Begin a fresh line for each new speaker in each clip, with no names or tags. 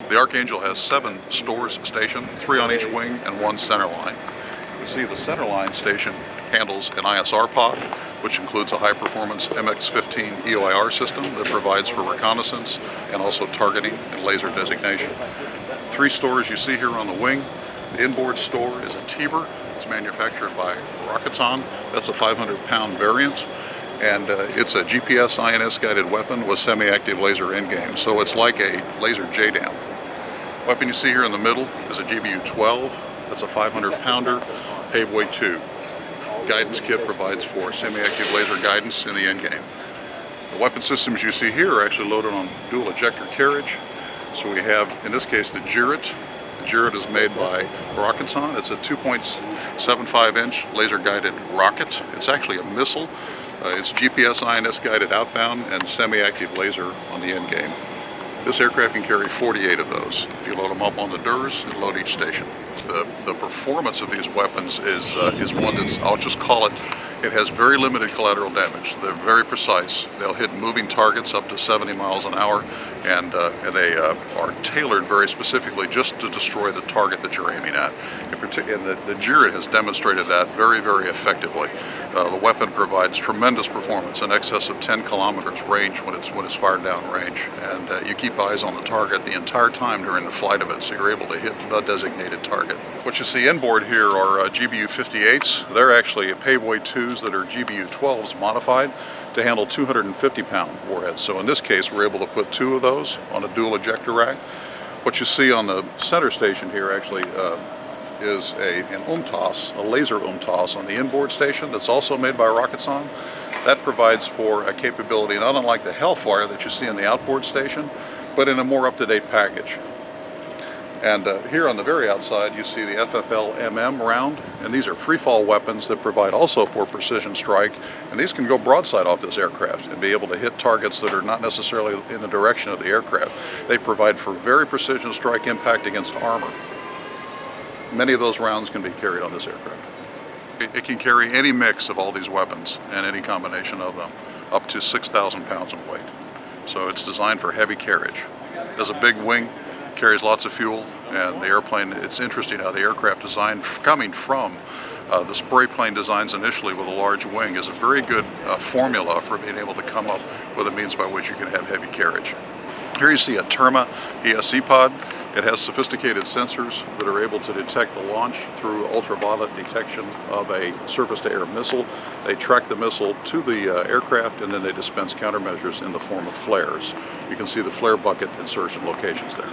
The Archangel has 7 stores stationed, 3 on each wing and 1 center line. You see the center line station handles an ISR pod, which includes a high-performance MX-15 EOIR system that provides for reconnaissance and also targeting and laser designation. 3 stores you see here on the wing. The inboard store is a Tiber. It's manufactured by Rocketon. That's a 500-pound variant. And it's a GPS INS guided weapon with semi-active laser endgame. So it's like a laser JDAM. Weapon you see here in the middle is a GBU-12. That's a 500-pounder, pave weight 2. Guidance kit provides for semi-active laser guidance in the endgame. The weapon systems you see here are actually loaded on dual ejector carriage. So we have, in this case, the Girit. The Girit is made by Rocketon. It's a 2.75-inch laser-guided rocket. It's actually a missile. It's GPS INS guided outbound and semi-active laser on the endgame. This aircraft can carry 48 of those. If you load them up on the DERs, and load each station. The performance of these weapons is one that's, I'll just call it, it has very limited collateral damage. They're very precise. They'll hit moving targets up to 70 miles an hour, and they are tailored very specifically just to destroy the target that you're aiming at. And the Girit has demonstrated that very, very effectively. The weapon provides tremendous performance, in excess of 10 kilometers range when it's fired down range, and you keep eyes on the target the entire time during the flight of it, so you're able to hit the designated target. What you see inboard here are GBU-58s. They're actually pave weight 2s that are GBU-12s modified to handle 250-pound warheads. So in this case, we're able to put 2 of those on a dual ejector rack. What you see on the center station here actually is an UMTAS, a laser UMTAS on the inboard station that's also made by Rocketon. That provides for a capability not unlike the Hellfire that you see in the outboard station, but in a more up-to-date package. And here on the very outside you see the FFL-MM round, and these are free-fall weapons that provide also for precision strike, and these can go broadside off this aircraft and be able to hit targets that are not necessarily in the direction of the aircraft. They provide for very precision strike impact against armor. Many of those rounds can be carried on this aircraft. It can carry any mix of all these weapons and any combination of them, up to 6,000 pounds in weight. So it's designed for heavy carriage. It has a big wing, carries lots of fuel, and the airplane, it's interesting how the aircraft design coming from the spray plane designs initially with a large wing is a very good formula for being able to come up with a means by which you can have heavy carriage. Here you see a Terma ESC pod. It has sophisticated sensors that are able to detect the launch through ultraviolet detection of a surface-to-air missile. They track the missile to the aircraft, and then they dispense countermeasures in the form of flares. You can see the flare bucket insertion locations there.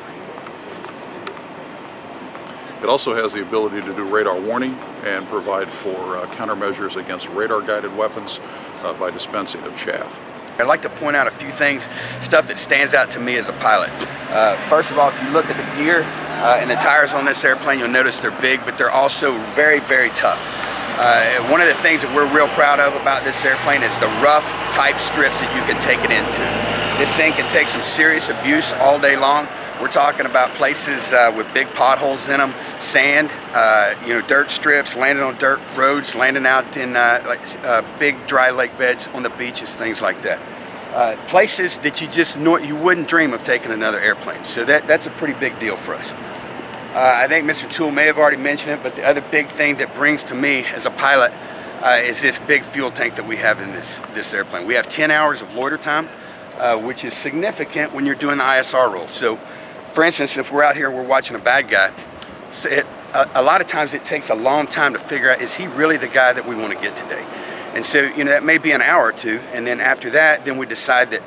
It also has the ability to do radar warning and provide for countermeasures against radar-guided weapons by dispensing of chaff.
I'd like to point out a few things, stuff that stands out to me as a pilot. First of all, if you look at the gear and the tires on this airplane, you'll notice they're big, but they're also very, very tough. One of the things that we're real proud of about this airplane is the rough type strips that you can take it into. This thing can take some serious abuse all day long. We're talking about places with big potholes in them, sand, dirt strips, landing on dirt roads, landing out in big dry lake beds on the beaches, things like that. Places that you wouldn't dream of taking another airplane. So that's a pretty big deal for us. I think Mr. Toole may have already mentioned it, but the other big thing that brings to me as a pilot is this big fuel tank that we have in this airplane. We have 10 hours of loiter time, which is significant when you're doing the ISR roll. So, for instance, if we're out here and we're watching a bad guy, a lot of times it takes a long time to figure out, is he really the guy that we want to get today? And so, that may be an hour or two, and then after that, then we decide that,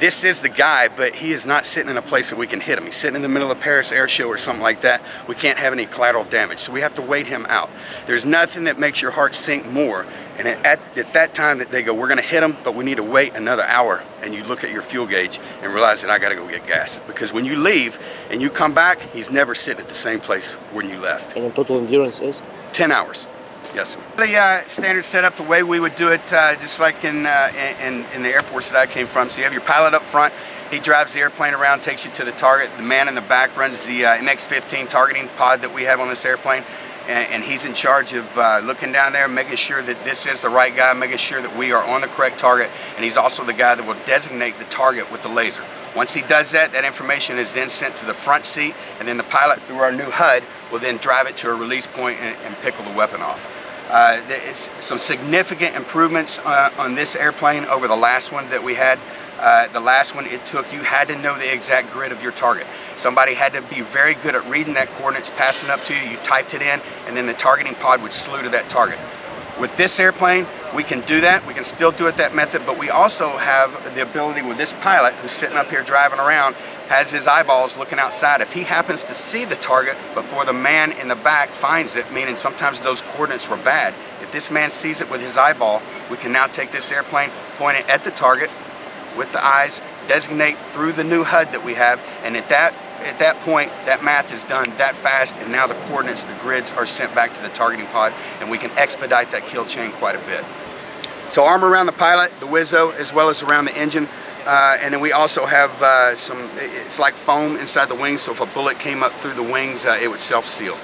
this is the guy, but he is not sitting in a place that we can hit him. He's sitting in the middle of the Paris Air Show or something like that. We can't have any collateral damage, so we have to wait him out. There's nothing that makes your heart sink more, and at that time that they go, we're going to hit him, but we need to wait another hour, and you look at your fuel gauge and realize that I got to go get gas. Because when you leave and you come back, he's never sitting at the same place when you left.
And the total endurance is?
10 hours. Yes. The standard setup, the way we would do it, just like in the Air Force that I came from. So you have your pilot up front. He drives the airplane around, takes you to the target. The man in the back runs the MX-15 targeting pod that we have on this airplane. And he's in charge of looking down there, making sure that this is the right guy, making sure that we are on the correct target. And he's also the guy that will designate the target with the laser. Once he does that, that information is then sent to the front seat, and then the pilot, through our new HUD, will then drive it to a release point and pickle the weapon off. There's some significant improvements on this airplane over the last one that we had. The last one, you had to know the exact grid of your target. Somebody had to be very good at reading that coordinates, passing up to you, you typed it in, and then the targeting pod would slew to that target. With this airplane, we can do that. We can still do it that method, but we also have the ability with this pilot who's sitting up here driving around, has his eyeballs looking outside. If he happens to see the target before the man in the back finds it, meaning sometimes those coordinates were bad, if this man sees it with his eyeball, we can now take this airplane, point it at the target with the eyes, designate through the new HUD that we have, and at that point, that math is done that fast, and now the coordinates, the grids, are sent back to the targeting pod, and we can expedite that kill chain quite a bit. So armor around the pilot, the Wizzo, as well as around the engine, and then we also have it's like foam inside the wings, so if a bullet came up through the wings, it would self-seal.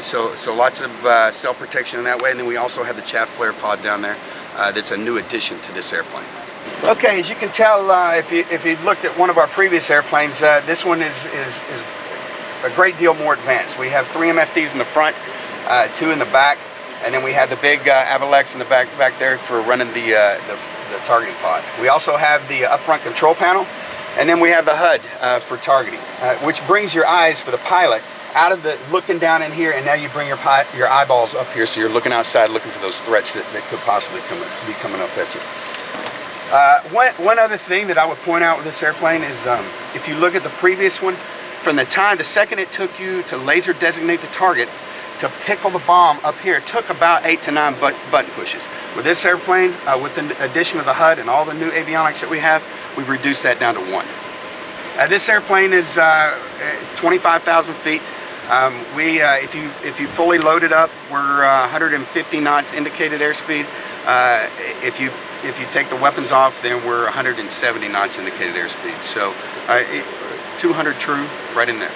So lots of self-protection in that way, and then we also have the chaff flare pod down there. That's a new addition to this airplane. Okay, as you can tell, if you looked at one of our previous airplanes, this one is a great deal more advanced. We have 3 MFDs in the front, 2 in the back, and then we have the big Avalex in the back there for running the targeting pod. We also have the upfront control panel, and then we have the HUD for targeting, which brings your eyes for the pilot out of the looking down in here, and now you bring your eyeballs up here, so you're looking outside, looking for those threats that could possibly be coming up at you. One other thing that I would point out with this airplane is if you look at the previous one, from the second it took you to laser designate the target to pickle the bomb up here, it took about 8 to 9 button pushes. With this airplane, with the addition of the HUD and all the new avionics that we have, we've reduced that down to 1. This airplane is 25,000 feet. If you fully load it up, we're 150 knots indicated airspeed. If you take the weapons off, then we're 170 knots indicated airspeed. So 200 true right in there.